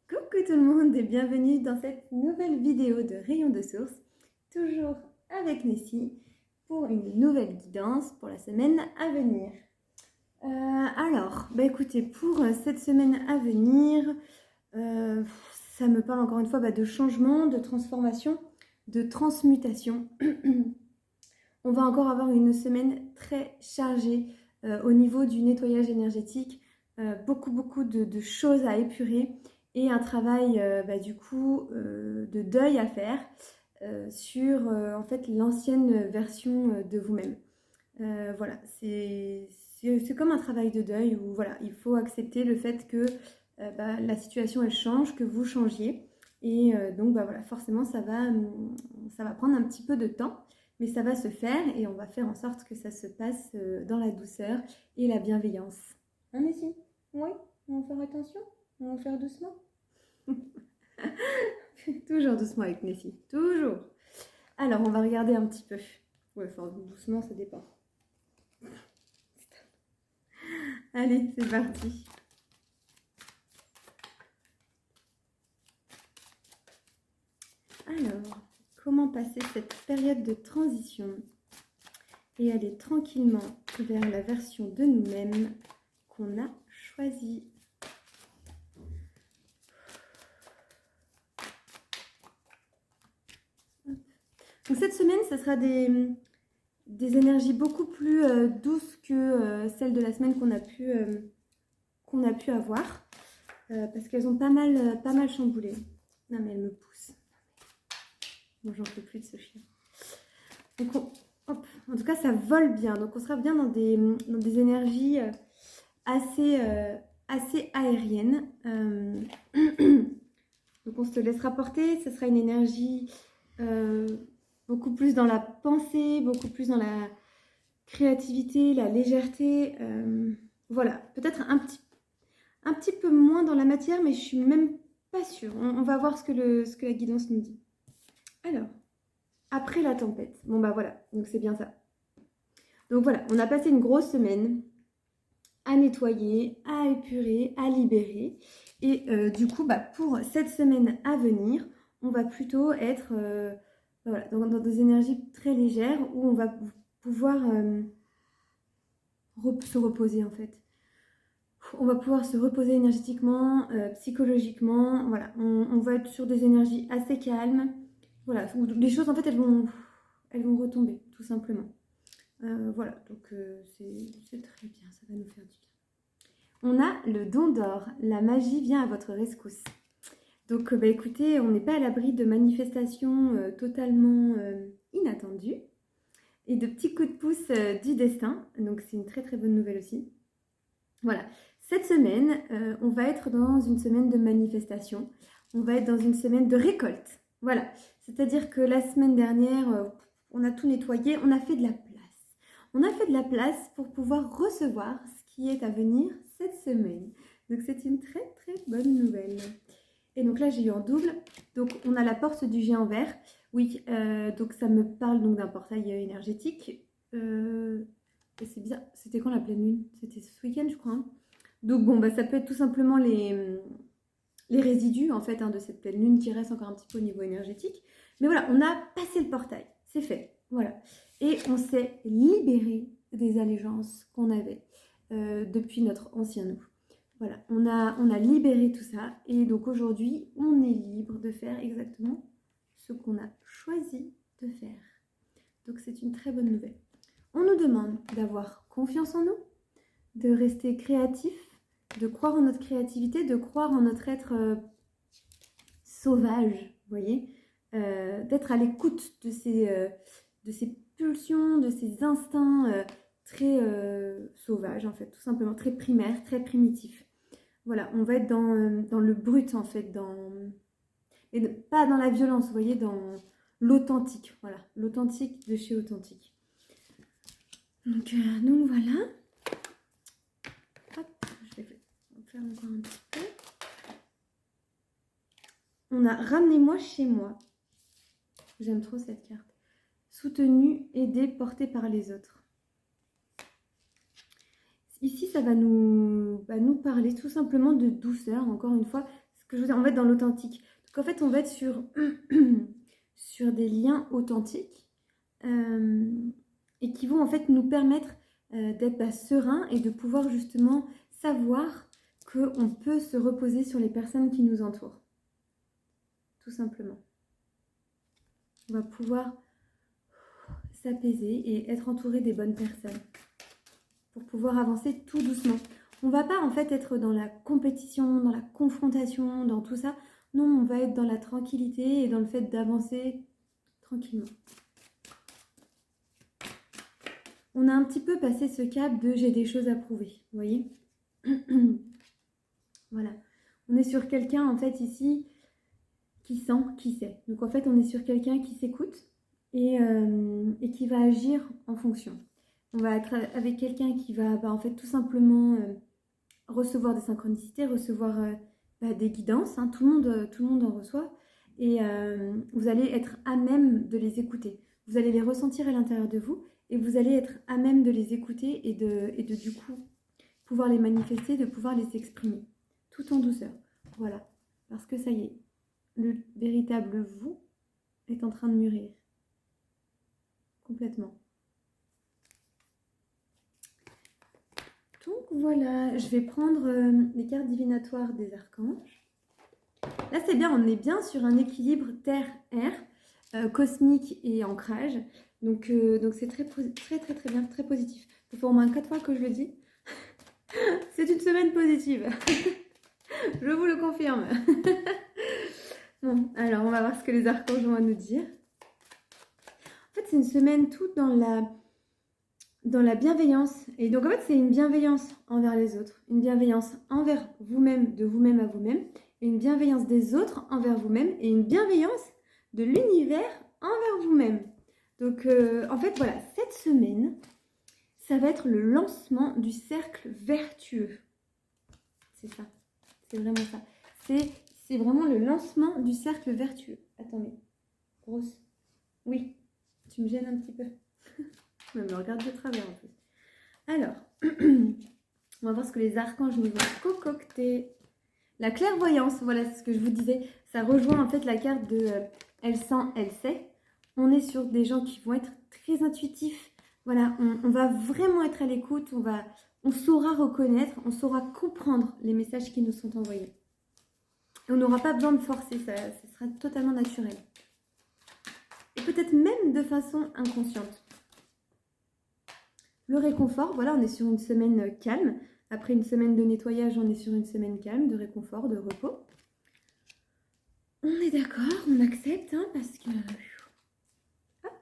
Coucou tout le monde et bienvenue dans cette nouvelle vidéo de Rayon de Source, toujours avec Nessie, pour une nouvelle guidance pour la semaine à venir. Écoutez, pour cette semaine à venir, ça me parle encore une fois de changement, de transformation, de transmutation. On va encore avoir une semaine très chargée au niveau du nettoyage énergétique, beaucoup de choses à épurer et un travail de deuil à faire sur en fait l'ancienne version de vous-même. Voilà, c'est comme un travail de deuil où voilà, il faut accepter le fait que la situation elle change, que vous changiez et voilà, forcément ça va prendre un petit peu de temps. Mais ça va se faire et on va faire en sorte que ça se passe dans la douceur et la bienveillance. Hein, Nessie? Oui, on va faire attention, on va faire doucement. Toujours doucement avec Nessie, toujours. Alors, on va regarder un petit peu. Ouais, enfin, doucement, ça dépend. Allez, c'est parti. Alors, comment passer cette période de transition et aller tranquillement vers la version de nous-mêmes qu'on a choisie. Donc cette semaine, ça sera des énergies beaucoup plus douces que celles de la semaine qu'on a pu avoir. Parce qu'elles ont pas mal chamboulé. Non mais elle me pousse. Bon, j'en peux plus de ce chien. Donc en tout cas, ça vole bien. Donc on sera bien dans des énergies assez aériennes. Donc on se laissera porter. Ce sera une énergie beaucoup plus dans la pensée, beaucoup plus dans la créativité, la légèreté. Voilà, peut-être un petit peu moins dans la matière, mais je suis même pas sûre. On va voir ce que la guidance nous dit. Alors, après la tempête. Bon bah voilà, donc c'est bien ça. Donc voilà, on a passé une grosse semaine à nettoyer, à épurer, à libérer. Et du coup, pour cette semaine à venir, on va plutôt être dans des énergies très légères où on va pouvoir se reposer en fait. On va pouvoir se reposer énergétiquement, psychologiquement. Voilà, on va être sur des énergies assez calmes. Voilà, les choses en fait elles vont retomber tout simplement. Voilà, donc c'est très bien, ça va nous faire du bien. On a le don d'or, la magie vient à votre rescousse. Donc écoutez, on n'est pas à l'abri de manifestations totalement inattendues et de petits coups de pouce du destin. Donc c'est une très très bonne nouvelle aussi. Voilà, cette semaine, on va être dans une semaine de manifestation. On va être dans une semaine de récolte. Voilà, c'est-à-dire que la semaine dernière, on a tout nettoyé, on a fait de la place. On a fait de la place pour pouvoir recevoir ce qui est à venir cette semaine. Donc c'est une très très bonne nouvelle. Et donc là, j'ai eu en double. Donc on a la porte du géant vert. Oui, donc ça me parle donc d'un portail énergétique. Et c'est bizarre, c'était quand la pleine lune? C'était ce week-end, je crois. Hein. Donc bon, ça peut être tout simplement les résidus en fait de cette pleine lune qui reste encore un petit peu au niveau énergétique. Mais voilà, on a passé le portail, c'est fait. Voilà. Et on s'est libéré des allégeances qu'on avait depuis notre ancien nous. Voilà, on a libéré tout ça et donc aujourd'hui, on est libre de faire exactement ce qu'on a choisi de faire. Donc c'est une très bonne nouvelle. On nous demande d'avoir confiance en nous, de rester créatif, de croire en notre créativité, de croire en notre être sauvage, vous voyez, d'être à l'écoute de ces pulsions, de ces instincts très sauvages en fait, tout simplement, très primaires, très primitifs. Voilà, on va être dans le brut en fait, et pas dans la violence, vous voyez, dans l'authentique, voilà, l'authentique de chez authentique. Donc voilà. Hop, je vais faire encore un petit peu. On a ramenez-moi chez moi. J'aime trop cette carte. Soutenu, aidé, porté par les autres. Ici, ça va nous parler tout simplement de douceur, encore une fois. que je vous dis, on va être dans l'authentique. Donc en fait, on va être sur, sur des liens authentiques et qui vont en fait nous permettre d'être sereins et de pouvoir justement savoir qu'on peut se reposer sur les personnes qui nous entourent. Tout simplement. On va pouvoir s'apaiser et être entouré des bonnes personnes pour pouvoir avancer tout doucement. On ne va pas en fait être dans la compétition, dans la confrontation, dans tout ça. Non, on va être dans la tranquillité et dans le fait d'avancer tranquillement. On a un petit peu passé ce cap de j'ai des choses à prouver, vous voyez. Voilà. On est sur quelqu'un en fait ici qui sent, qui sait. Donc en fait on est sur quelqu'un qui s'écoute et qui va agir en fonction. On va être avec quelqu'un qui va en fait tout simplement recevoir des synchronicités, recevoir des guidances. Hein. Tout le monde en reçoit. Et vous allez être à même de les écouter. Vous allez les ressentir à l'intérieur de vous et vous allez être à même de les écouter et de du coup pouvoir les manifester, de pouvoir les exprimer. Tout en douceur. Voilà. Parce que ça y est, le véritable vous est en train de mûrir. Complètement. Donc voilà, je vais prendre les cartes divinatoires des archanges. Là c'est bien, on est bien sur un équilibre terre-air, cosmique et ancrage. Donc c'est très bien, très positif. Ça fait au moins 4 fois que je le dis. C'est une semaine positive. Je vous le confirme. Bon, alors on va voir ce que les archanges vont nous dire. En fait, c'est une semaine toute dans la bienveillance. Et donc, en fait, c'est une bienveillance envers les autres. Une bienveillance envers vous-même, de vous-même à vous-même. Et une bienveillance des autres envers vous-même. Et une bienveillance de l'univers envers vous-même. Donc, en fait, voilà, cette semaine, ça va être le lancement du cercle vertueux. C'est ça. C'est vraiment ça. C'est vraiment le lancement du cercle vertueux. Attendez. Grosse. Oui. Tu me gênes un petit peu. Je me regarde de travers en plus. Alors, on va voir ce que les archanges nous ont concocté. La clairvoyance, voilà ce que je vous disais. Ça rejoint en fait la carte de elle sent, elle sait. On est sur des gens qui vont être très intuitifs. Voilà, on va vraiment être à l'écoute. On saura reconnaître, on saura comprendre les messages qui nous sont envoyés. Et on n'aura pas besoin de forcer, ça sera totalement naturel. Et peut-être même de façon inconsciente. Le réconfort, voilà, on est sur une semaine calme. Après une semaine de nettoyage, on est sur une semaine calme, de réconfort, de repos. On est d'accord, on accepte, hein, parce que... Hop.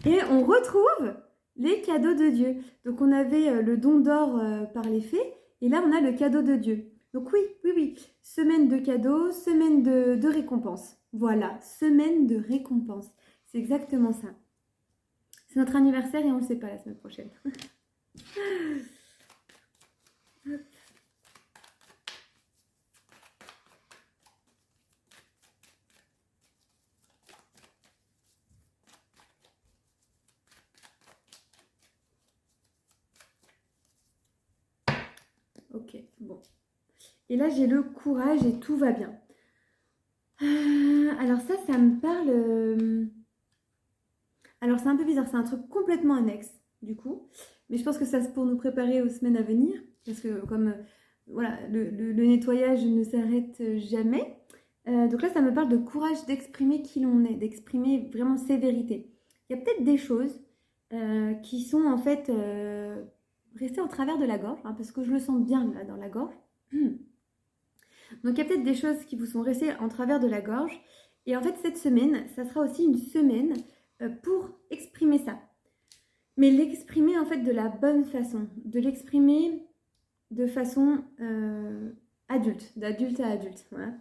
Et on retrouve les cadeaux de Dieu. Donc on avait le don d'or par les fées, et là on a le cadeau de Dieu. Donc oui, semaine de cadeaux, semaine de récompense. Voilà, semaine de récompense. C'est exactement ça. C'est notre anniversaire et on ne le sait pas la semaine prochaine. Ok, bon. Et là, j'ai le courage et tout va bien. Alors ça me parle... Alors c'est un peu bizarre, c'est un truc complètement annexe, du coup. Mais je pense que ça c'est pour nous préparer aux semaines à venir. Parce que comme voilà, le nettoyage ne s'arrête jamais. Donc là, ça me parle de courage d'exprimer qui l'on est, d'exprimer vraiment ses vérités. Il y a peut-être des choses qui sont en fait restées en travers de la gorge, hein, parce que je le sens bien là dans la gorge. Donc il y a peut-être des choses qui vous sont restées en travers de la gorge. Et en fait, cette semaine, ça sera aussi une semaine pour exprimer ça. Mais l'exprimer en fait de la bonne façon. De l'exprimer de façon adulte, d'adulte à adulte. Voilà.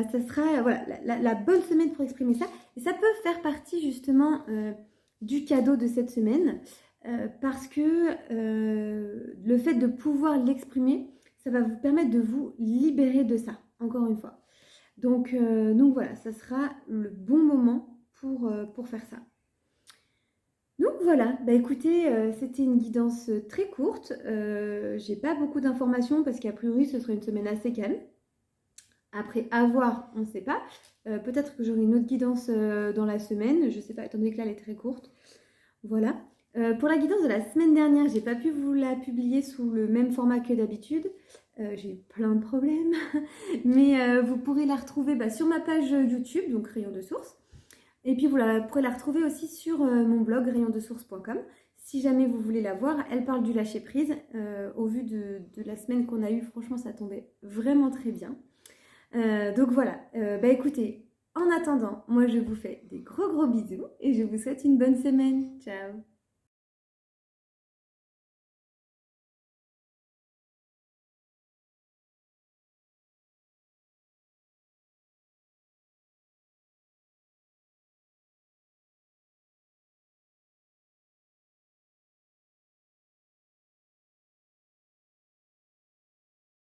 Ça sera voilà, la bonne semaine pour exprimer ça. Et ça peut faire partie justement du cadeau de cette semaine. Parce que le fait de pouvoir l'exprimer, ça va vous permettre de vous libérer de ça, encore une fois. Donc voilà, ça sera le bon moment pour faire ça. Donc voilà, bah écoutez, c'était une guidance très courte. J'ai pas beaucoup d'informations parce qu'a priori ce serait une semaine assez calme. Après, à voir, on ne sait pas. Peut-être que j'aurai une autre guidance dans la semaine, je ne sais pas, étant donné que là, elle est très courte. Voilà. Pour la guidance de la semaine dernière, j'ai pas pu vous la publier sous le même format que d'habitude. J'ai eu plein de problèmes. Mais vous pourrez la retrouver sur ma page YouTube, donc Rayon de Source. Et puis vous pourrez la retrouver aussi sur mon blog rayondesource.com. Si jamais vous voulez la voir, elle parle du lâcher prise. Au vu de la semaine qu'on a eue, franchement, ça tombait vraiment très bien. Donc voilà, écoutez, en attendant, moi je vous fais des gros bisous et je vous souhaite une bonne semaine. Ciao!